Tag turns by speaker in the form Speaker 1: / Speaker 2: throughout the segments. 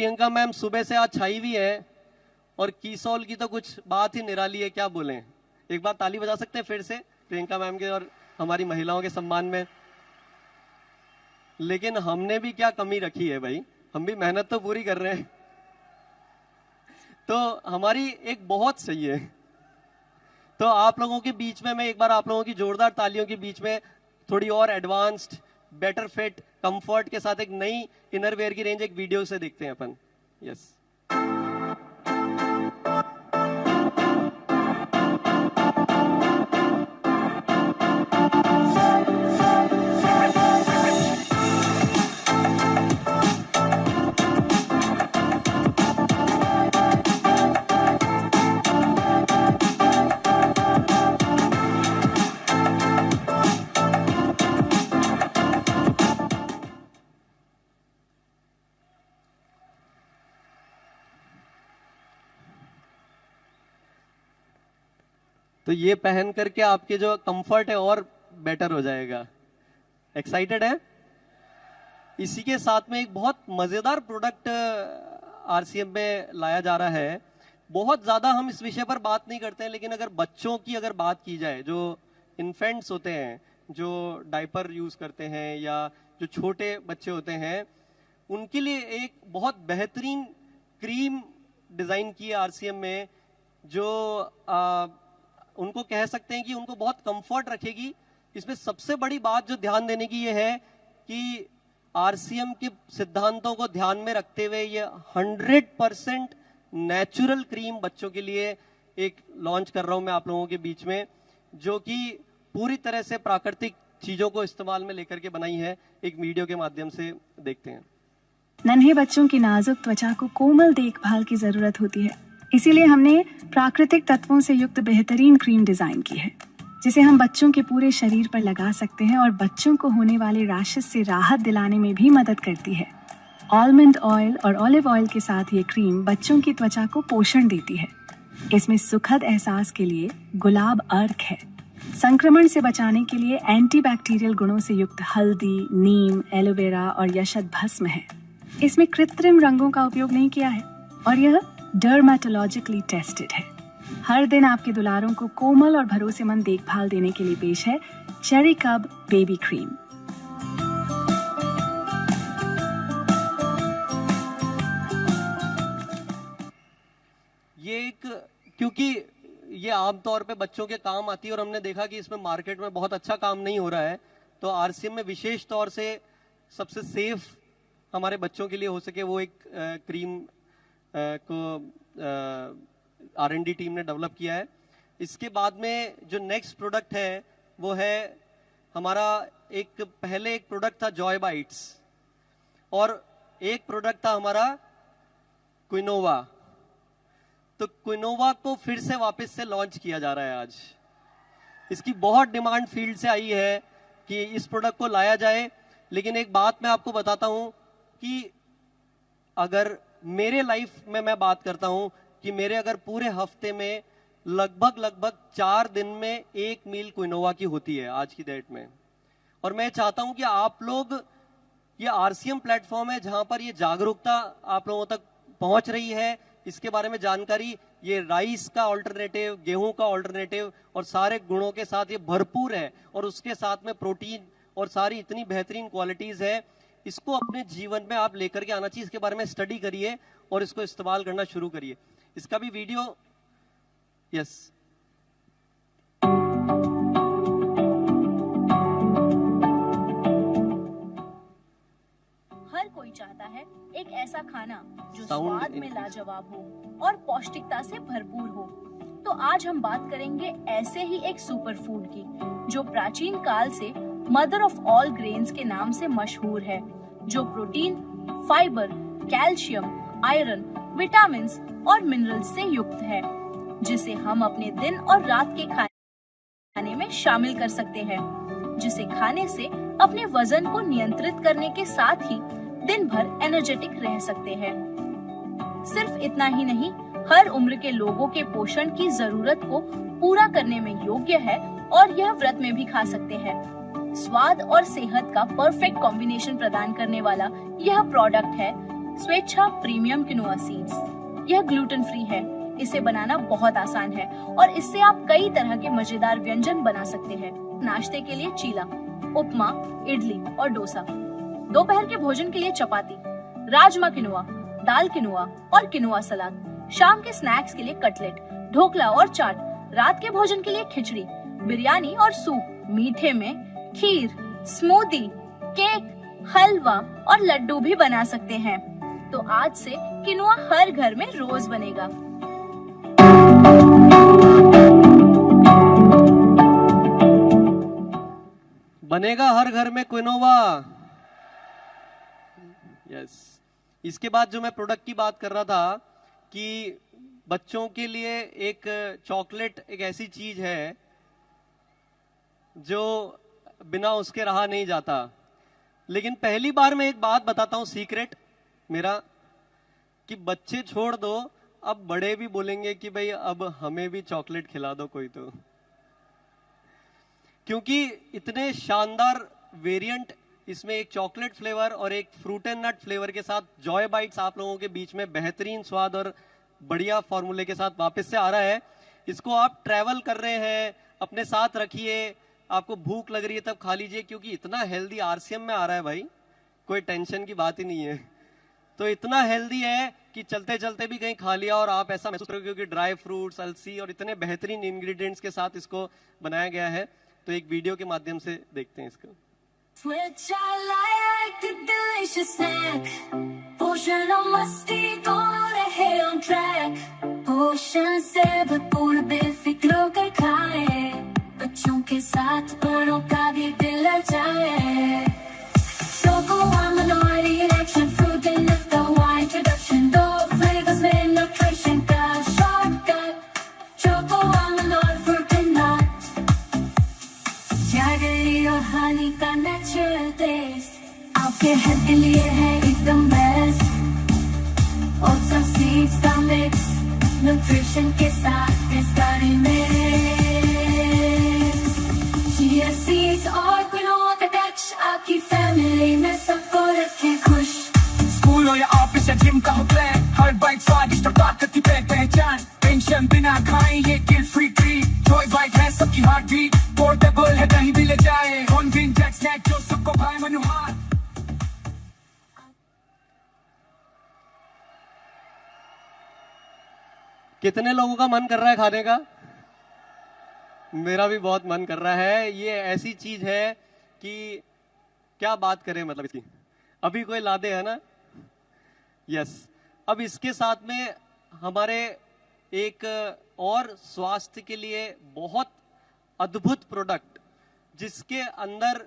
Speaker 1: Priyanka ma'am सुबह से आज छाई हुई है और कीसौल की तो कुछ बात ही निराली है, क्या बोलें। एक बार ताली बजा सकते हैं फिर से प्रियंका मैम के और हमारी महिलाओं के सम्मान में। लेकिन हमने भी क्या कमी रखी है भाई, हम भी मेहनत तो पूरी कर रहे हैं। तो हमारी एक बहुत सही है। तो आप लोगों के बीच में मैं एक बार आप लोगों की जोरदार तालियों के बीच में थोड़ी और एडवांस्ड, बेटर फिट, कंफर्ट के साथ एक नई इनरवेयर की रेंज एक वीडियो से देखते हैं अपन। यस तो ये पहन करके आपके जो कंफर्ट है और बेटर हो जाएगा। एक्साइटेड है? इसी के साथ में एक बहुत मजेदार प्रोडक्ट आरसीएम में लाया जा रहा है। बहुत ज्यादा हम इस विषय पर बात नहीं करते हैं, लेकिन अगर बच्चों की अगर बात की जाए, जो इन्फेंट्स होते हैं, जो डायपर यूज करते हैं या जो छोटे बच्चे होते हैं, उनके लिए एक बहुत बेहतरीन क्रीम डिजाइन की है आरसीएम में, जो उनको कह सकते हैं कि उनको बहुत कंफर्ट रखेगी। इसमें सबसे बड़ी बात जो ध्यान देने की ये है कि आरसीएम के सिद्धांतों को ध्यान में रखते हुए ये 100% नेचुरल क्रीम बच्चों के लिए एक लॉन्च कर रहा हूं मैं आप लोगों के बीच में, जो कि पूरी तरह से प्राकृतिक चीजों को इस्तेमाल में लेकर के बनाई है। एक वीडियो के माध्यम से देखते हैं।
Speaker 2: नन्हे बच्चों की नाजुक त्वचा को कोमल देखभाल की जरूरत होती है, इसीलिए हमने प्राकृतिक तत्वों से युक्त बेहतरीन क्रीम डिजाइन की है, जिसे हम बच्चों के पूरे शरीर पर लगा सकते हैं और बच्चों को होने वाले रैशेस से राहत दिलाने में भी मदद करती है। आलमंड ऑयल और ऑलिव ऑयल के साथ ये क्रीम बच्चों की त्वचा को पोषण देती है। इसमें सुखद एहसास के लिए गुलाब अर्क है। संक्रमण से बचाने के लिए एंटीबैक्टीरियल गुणों से युक्त हल्दी, नीम, एलोवेरा और यशद भस्म है। इसमें कृत्रिम रंगों का उपयोग नहीं किया है और यह डर्मेटोलॉजिकली टेस्टेड है। हर दिन आपके दुलारों को कोमल और भरोसेमंद देखभाल देने के लिए पेश है चेरी कब बेबी क्रीम।
Speaker 1: ये एक, क्योंकि ये आमतौर पे बच्चों के काम आती है और हमने देखा कि इसमें मार्केट में बहुत अच्छा काम नहीं हो रहा है, तो आरसीएम में विशेष तौर से सबसे सेफ हमारे बच्चों के लिए हो सके वो एक क्रीम को R&D टीम ने डेवलप किया है। इसके बाद में जो नेक्स्ट प्रोडक्ट है वो है हमारा एक, पहले एक प्रोडक्ट था जॉय बाइट्स और एक प्रोडक्ट था हमारा क्विनोवा। तो क्विनोवा को फिर से वापस से लॉन्च किया जा रहा है आज। इसकी बहुत डिमांड फील्ड से आई है कि इस प्रोडक्ट को लाया जाए। लेकिन एक बात मैं आपको बताता हूं कि अगर मेरे लाइफ में मैं बात करता हूं कि मेरे अगर पूरे हफ्ते में लगभग 4 दिन में एक मील क्विनोवा की होती है आज की डेट में। और मैं चाहता हूं कि आप लोग, ये आरसीएम प्लेटफॉर्म है जहां पर ये जागरूकता आप लोगों तक पहुंच रही है, इसके बारे में जानकारी, ये राइस का ऑल्टरनेटिव, गेहूं का ऑल्टरनेटिव और सारे गुणों के साथ ये भरपूर है और उसके साथ में प्रोटीन और सारी इतनी बेहतरीन क्वालिटीज है। इसको अपने जीवन में आप लेकर के आना चाहिए। इसके बारे में स्टडी करिए और इसको इस्तेमाल करना शुरू करिए। इसका भी वीडियो, यस,
Speaker 3: हर कोई चाहता है एक ऐसा खाना जो स्वाद में लाजवाब हो और पौष्टिकता से भरपूर हो। तो आज हम बात करेंगे ऐसे ही एक सुपर फूड की, जो प्राचीन काल से मदर ऑफ ऑल ग्रेन्स के नाम से मशहूर है, जो protein, fibre, calcium, iron, vitamins और मिनरल्स से युक्त है, जिसे हम अपने दिन और रात के खाने में शामिल कर सकते हैं, जिसे खाने से अपने वजन को नियंत्रित करने के साथ ही दिन भर एनर्जेटिक रह सकते हैं। सिर्फ इतना ही नहीं, हर उम्र के लोगों के पोषण की जरूरत को पूरा करने में योग्य है और यह व्रत में भी खा सकते हैं। स्वाद और सेहत का परफेक्ट कॉम्बिनेशन प्रदान करने वाला यह प्रोडक्ट है स्वेच्छा प्रीमियम किनोआ सीड्स। यह ग्लूटेन फ्री है, इसे बनाना बहुत आसान है और इससे आप कई तरह के मजेदार व्यंजन बना सकते हैं। नाश्ते के लिए चीला, उपमा, इडली और डोसा। दोपहर के भोजन के लिए चपाती, राजमा किनोआ, दाल किनोआ और किनोआ सलाद। शाम के स्नैक्स के लिए कटलेट, ढोकला और चाट। रात के भोजन के लिए खिचड़ी, बिरयानी और सूप। मीठे में खीर, स्मूदी, केक, हलवा और लड्डू भी बना सकते हैं। तो आज से किनोआ हर घर में रोज बनेगा।
Speaker 1: बनेगा हर घर में क्विनोवा। यस। इसके बाद जो मैं प्रोडक्ट की बात कर रहा था कि बच्चों के लिए एक चॉकलेट एक ऐसी चीज है जो बिना उसके रहा नहीं जाता। लेकिन पहली बार मैं एक बात बताता हूं, सीक्रेट मेरा, कि बच्चे छोड़ दो, अब बड़े भी बोलेंगे कि भाई अब हमें भी चॉकलेट खिला दो कोई तो। क्योंकि इतने शानदार वेरिएंट इसमें, एक चॉकलेट फ्लेवर और एक फ्रूट एंड नट फ्लेवर के साथ जॉय बाइट्स आप लोगों के बीच में बेहतरीन स्वाद और बढ़िया फॉर्मूले के साथ वापस से आ रहा है। इसको आप ट्रैवल कर रहे हैं, अपने साथ रखिए, आपको भूख लग रही है तब खा लीजिए, क्योंकि इतना हेल्दी आरसीएम में आ रहा है भाई, कोई टेंशन की बात ही नहीं है। तो इतना हेल्दी है कि चलते चलते भी कहीं खा लिया और आप ऐसा महसूस करोगे, क्योंकि ड्राई फ्रूट्स, अलसी और इतने बेहतरीन इंग्रेडिएंट्स के साथ इसको बनाया गया है। तो एक वीडियो के माध्यम से देखते हैं इसको।
Speaker 4: Switch, I like the delicious snack. Portion of musty, gonna hit on track. Portion से भरपूर बेफिक्र होकर खाए, बच्चों के साथ बड़ों का भी दिल लजाए। Choco minority action, fruit and nut का wine introduction, दो flavors में nutrition का shortcut. Choco minority fruit and nut, jaggery और हनी का नेचुरल टेस्ट, आपके हेल्थ के लिए है एकदम बेस्ट। ओट्स और सीड्स का मिक्स, न्यूट्रिशन के साथ इसका रिमिक्स। चिया सीड्स और क्विनोआ का टच, आपकी फैमिली में सबको रखे खुश।
Speaker 5: स्कूल हो या ऑफिस या जिम का हो प्लान, हर बाइट स्वादिष्ट और ताकत की पहचान। टेंशन बिना खाएं ये guilt free treat, joy bite है सबकी हार्ट बीट। पोर्टेबल है कहीं भी ले जाए, ऑन विंटेज स्नैक जो सबको भाई मनोहार।
Speaker 1: कितने लोगों का मन कर रहा है खाने का? मेरा भी बहुत मन कर रहा है। ये ऐसी चीज है कि क्या बात करें, मतलब इसकी अभी कोई लादे है ना। यस। अब इसके साथ में हमारे एक और स्वास्थ्य के लिए बहुत अद्भुत प्रोडक्ट, जिसके अंदर,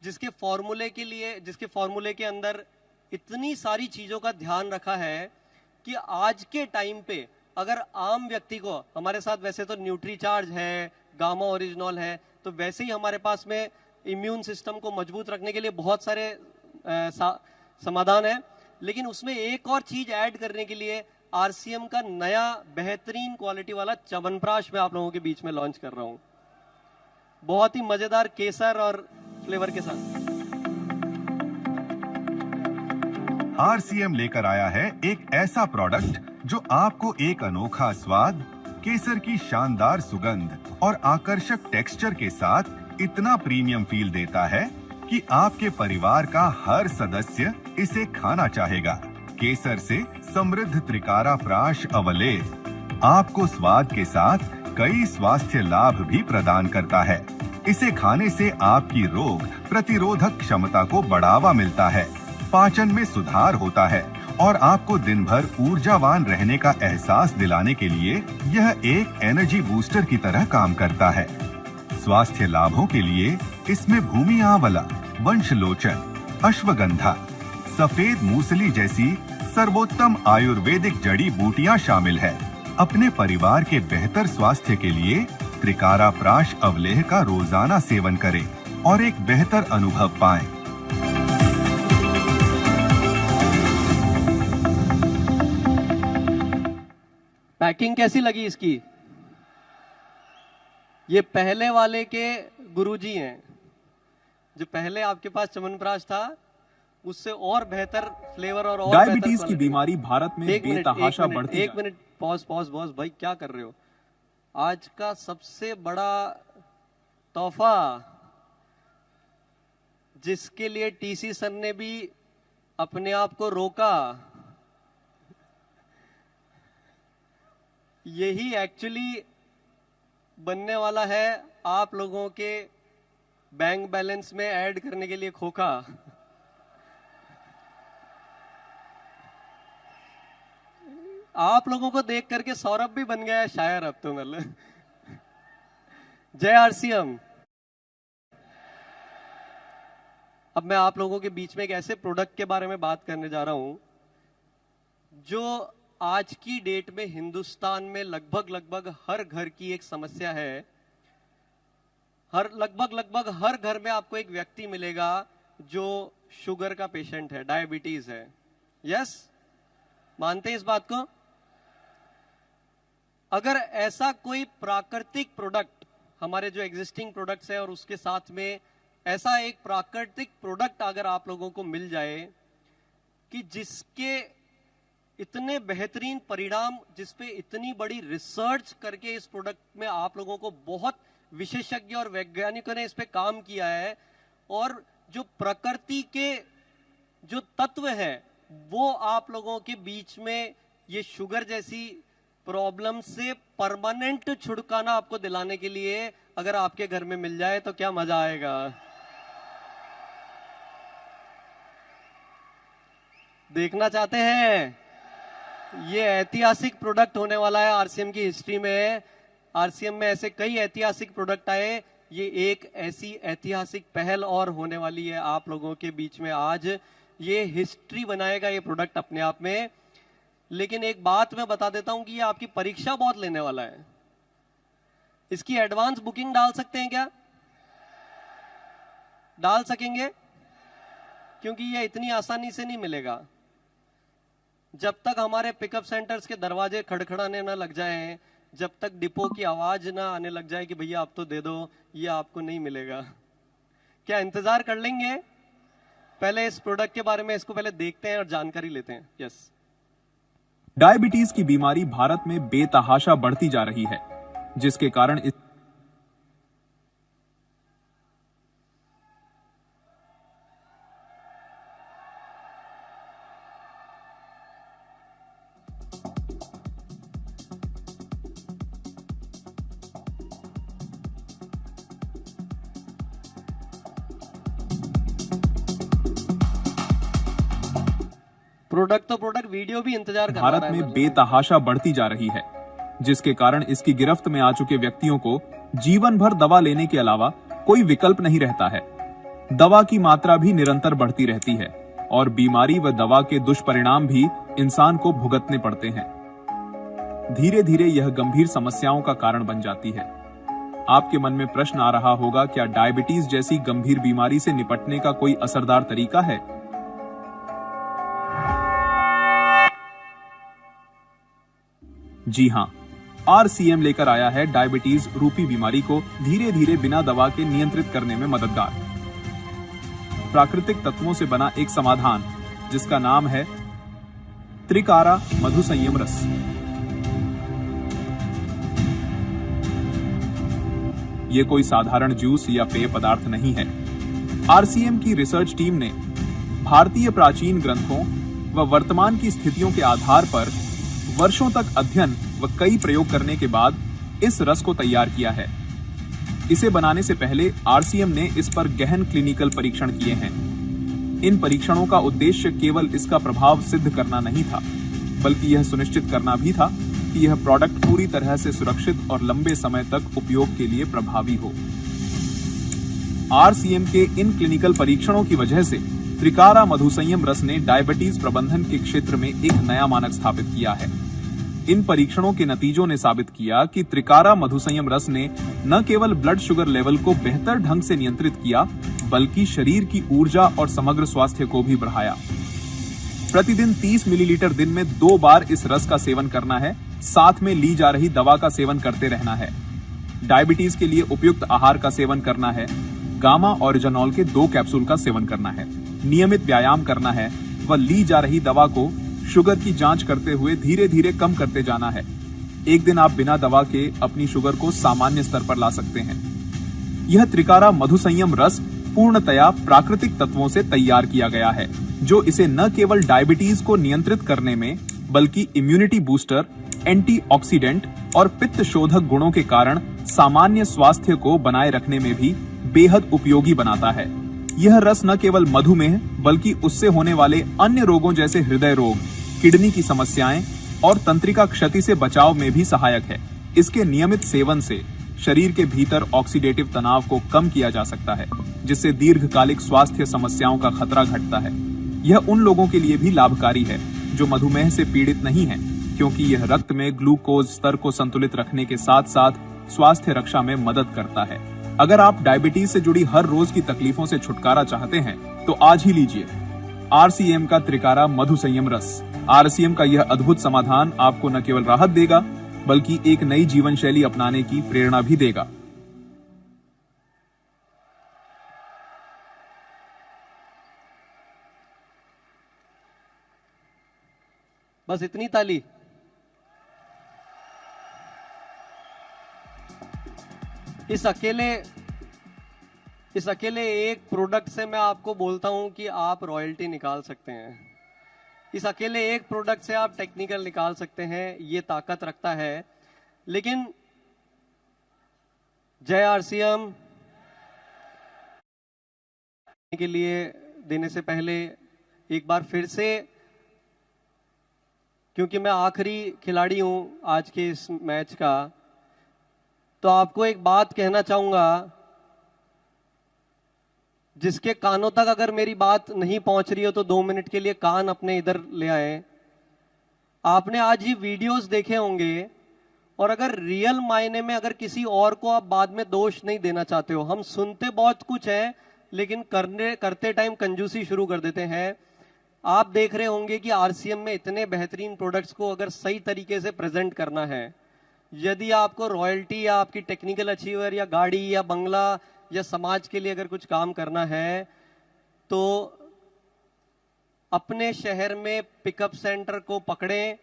Speaker 1: जिसके फॉर्मूले के अंदर इतनी सारी चीजों का ध्यान रखा है कि आज के टाइम पे अगर आम व्यक्ति को, हमारे साथ वैसे तो न्यूट्रीचार्ज है, गामा ओरिजिनॉल है, तो वैसे ही हमारे पास में इम्यून सिस्टम को मजबूत रखने के लिए बहुत सारे समाधान है। लेकिन उसमें एक और चीज ऐड करने के लिए आरसीएम का नया बेहतरीन क्वालिटी वाला च्यवनप्राश मैं आप लोगों के बीच में लॉन्च कर रहा हूं, बहुत ही मजेदार केसर और फ्लेवर के साथ।
Speaker 6: आरसीएम लेकर आया है एक ऐसा प्रोडक्ट जो आपको एक अनोखा स्वाद, केसर की शानदार सुगंध और आकर्षक टेक्सचर के साथ इतना प्रीमियम फील देता है कि आपके परिवार का हर सदस्य इसे खाना चाहेगा। केसर से समृद्ध त्रिकारा प्राश अवलेह आपको स्वाद के साथ कई स्वास्थ्य लाभ भी प्रदान करता है। इसे खाने से आपकी रोग प्रतिरोधक क्षमता को बढ़ावा मिलता है, पाचन में सुधार होता है और आपको दिन भर ऊर्जावान रहने का एहसास दिलाने के लिए यह एक एनर्जी बूस्टर की तरह काम करता है। स्वास्थ्य लाभों के लिए इसमें भूमि आंवला, वंशलोचन, अश्वगंधा, सफेद मूसली जैसी सर्वोत्तम आयुर्वेदिक जड़ी बूटियां शामिल है। अपने परिवार के बेहतर स्वास्थ्य के लिए त्रिकारा प्राश अवलेह का रोजाना सेवन करें और एक बेहतर अनुभव पाएं।
Speaker 1: पैकिंग कैसी लगी इसकी? ये पहले वाले के गुरुजी हैं, जो पहले आपके पास च्यवनप्राश था उससे और बेहतर फ्लेवर और
Speaker 7: डायबिटीज
Speaker 1: बेहतर
Speaker 7: की
Speaker 1: quality।
Speaker 7: बीमारी भारत में बेतहाशा बढ़ती
Speaker 1: एक मिनट पॉज बॉस भाई क्या कर रहे हो? आज का सबसे बड़ा तोहफा जिसके लिए टीसी सर ने भी अपने आप को रोका, यही एक्चुअली बनने वाला है आप लोगों के बैंक बैलेंस में ऐड करने के लिए खोखा। आप लोगों को देख करके सौरभ भी बन गया है शायर अब तो, मतलब जय आरसीएम। अब मैं आप लोगों के बीच में एक ऐसे प्रोडक्ट के बारे में बात करने जा रहा हूं जो आज की डेट में हिंदुस्तान में लगभग हर घर की एक समस्या है। लगभग हर घर में आपको एक व्यक्ति मिलेगा जो शुगर का पेशेंट है, डायबिटीज है। यस, मानते हैं इस बात को? अगर ऐसा कोई प्राकृतिक प्रोडक्ट, हमारे जो एग्जिस्टिंग प्रोडक्ट्स है और उसके साथ में ऐसा एक प्राकृतिक प्रोडक्ट अगर आप लोगों को मिल जाए कि जिसके इतने बेहतरीन परिणाम, जिसपे इतनी बड़ी रिसर्च करके इस प्रोडक्ट में आप लोगों को बहुत विशेषज्ञ और वैज्ञानिकों ने इस पे काम किया है, और जो प्रकृति के जो तत्व है वो आप लोगों के बीच में ये शुगर जैसी प्रॉब्लम से परमानेंट छुटकारा आपको दिलाने के लिए अगर आपके घर में मिल जाए तो क्या मजा आएगा। देखना चाहते हैं? ये ऐतिहासिक प्रोडक्ट होने वाला है आरसीएम की हिस्ट्री में। आरसीएम में ऐसे कई ऐतिहासिक प्रोडक्ट आए, ये एक ऐसी ऐतिहासिक पहल और होने वाली है आप लोगों के बीच में। आज ये हिस्ट्री बनाएगा ये प्रोडक्ट अपने आप में। लेकिन एक बात मैं बता देता हूं कि ये आपकी परीक्षा बहुत लेने वाला है। इसकी एडवांस बुकिंग डाल सकते हैं क्या? डाल सकेंगे? क्योंकि ये इतनी आसानी से नहीं मिलेगा। जब तक हमारे पिकअप सेंटर्स के दरवाजे खड़खड़ाने ना लग जाएं, जब तक डिपो की आवाज ना आने लग जाए कि भैया आप तो दे दो, ये आपको नहीं मिलेगा। क्या इंतजार कर लेंगे? पहले इस प्रोडक्ट के बारे में इसको पहले देखते हैं और जानकारी लेते हैं। यस,
Speaker 7: डायबिटीज की बीमारी भारत में बेतहाशा बढ़ती जा रही है, जिसके कारण
Speaker 1: प्रोडक्ट तो प्रोडक्ट वीडियो भी इंतजार कर रहा है।
Speaker 7: भारत में बेतहाशा बढ़ती जा रही है, जिसके कारण इसकी गिरफ्त में आ चुके व्यक्तियों को जीवन भर दवा लेने के अलावा कोई विकल्प नहीं रहता है। दवा की मात्रा भी निरंतर बढ़ती रहती है और बीमारी व दवा के दुष्परिणाम भी इंसान को भुगतने पड़ते हैं। धीरे धीरे यह गंभीर समस्याओं का कारण बन जाती है। आपके मन में प्रश्न आ रहा होगा, क्या डायबिटीज जैसी गंभीर बीमारी से निपटने का कोई असरदार तरीका है? जी हां, आरसीएम लेकर आया है डायबिटीज रूपी बीमारी को धीरे धीरे बिना दवा के नियंत्रित करने में मददगार प्राकृतिक तत्वों से बना एक समाधान, जिसका नाम है त्रिकारा मधु संयम रस। ये कोई साधारण जूस या पेय पदार्थ नहीं है। आरसीएम की रिसर्च टीम ने भारतीय प्राचीन ग्रंथों व वर्तमान की स्थितियों के आधार पर वर्षों तक अध्ययन व कई प्रयोग करने के बाद इस रस को तैयार किया है। इसे बनाने से पहले आरसीएम ने इस पर गहन क्लिनिकल परीक्षण किए हैं। इन परीक्षणों का उद्देश्य केवल इसका प्रभाव सिद्ध करना नहीं था, बल्कि यह सुनिश्चित करना भी था कि यह प्रोडक्ट पूरी तरह से सुरक्षित और लंबे समय तक उपयोग के लिए प्रभावी हो। आरसीएम के इन क्लिनिकल परीक्षणों की वजह से त्रिकारा मधु संयम रस ने डायबिटीज प्रबंधन के क्षेत्र में एक नया मानक स्थापित किया है। इन परीक्षणों के नतीजों ने साबित किया कि त्रिकारा मधु संयम रस ने न केवल ब्लड शुगर लेवल को बेहतर ढंग से नियंत्रित किया, बल्कि शरीर की ऊर्जा और समग्र स्वास्थ्य को भी बढ़ाया। प्रतिदिन 30 मिलीलीटर दिन में 2 बार इस रस का सेवन करना है, साथ में ली जा रही दवा का सेवन करते रहना है। डायबिटीज के लिए उपयुक्त आहार का सेवन करना है। गामा ओरिजिनॉल के 2 कैप्सूल का सेवन करना है। नियमित व्यायाम करना है व ली जा रही दवा को शुगर की जांच करते हुए धीरे धीरे कम करते जाना है। एक दिन आप बिना दवा के अपनी शुगर को सामान्य स्तर पर ला सकते हैं। यह त्रिकारा मधुसंयम रस पूर्णतया प्राकृतिक तत्वों से तैयार किया गया है, जो इसे न केवल डायबिटीज को नियंत्रित करने में बल्कि इम्यूनिटी बूस्टर, एंटीऑक्सीडेंट और पित्त शोधक गुणों के कारण सामान्य स्वास्थ्य को बनाए रखने में भी बेहद उपयोगी बनाता है। यह रस न केवल मधुमेह बल्कि उससे होने वाले अन्य रोगों जैसे हृदय रोग, किडनी की समस्याएं और तंत्रिका क्षति से बचाव में भी सहायक है। इसके नियमित सेवन से शरीर के भीतर ऑक्सीडेटिव तनाव को कम किया जा सकता है, जिससे दीर्घकालिक स्वास्थ्य समस्याओं का खतरा घटता है। यह उन लोगों के लिए भी लाभकारी है जो मधुमेह से पीड़ित नहीं हैं, क्योंकि यह रक्त में ग्लूकोज स्तर को संतुलित रखने के साथ साथ स्वास्थ्य रक्षा में मदद करता है। अगर आप डायबिटीज से जुड़ी हर रोज की तकलीफों से छुटकारा चाहते हैं तो आज ही लीजिए RCM का त्रिकारा मधुसंयम रस। RCM का यह अद्भुत समाधान आपको न केवल राहत देगा बल्कि एक नई जीवन शैली अपनाने की प्रेरणा भी देगा।
Speaker 1: बस इतनी ताली? इस अकेले एक प्रोडक्ट से मैं आपको बोलता हूं कि आप रॉयल्टी निकाल सकते हैं। इस अकेले एक प्रोडक्ट से आप टेक्निकल निकाल सकते हैं, ये ताकत रखता है। लेकिन जय RCM के लिए देने से पहले एक बार फिर से, क्योंकि मैं आखिरी खिलाड़ी हूं आज के इस मैच का, तो आपको एक बात कहना चाहूंगा, जिसके कानों तक अगर मेरी बात नहीं पहुंच रही हो तो 2 मिनट के लिए कान अपने इधर ले आए। आपने आज ही वीडियोस देखे होंगे, और अगर रियल मायने में अगर किसी और को आप बाद में दोष नहीं देना चाहते हो, हम सुनते बहुत कुछ है लेकिन करते टाइम कंजूसी शुरू कर देते हैं। आप देख रहे होंगे कि RCM में इतने बेहतरीन प्रोडक्ट्स को अगर सही तरीके से प्रेजेंट करना है, यदि आपको रॉयल्टी या आपकी टेक्निकल अचीवर या गाड़ी या बंगला या समाज के लिए अगर कुछ काम करना है, तो अपने शहर में पिकअप सेंटर को पकड़ें,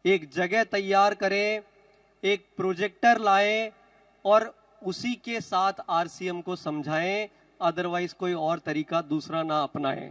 Speaker 1: एक जगह तैयार करें, एक प्रोजेक्टर लाएं और उसी के साथ RCM को समझाएं, अदरवाइज कोई और तरीका दूसरा ना अपनाएं।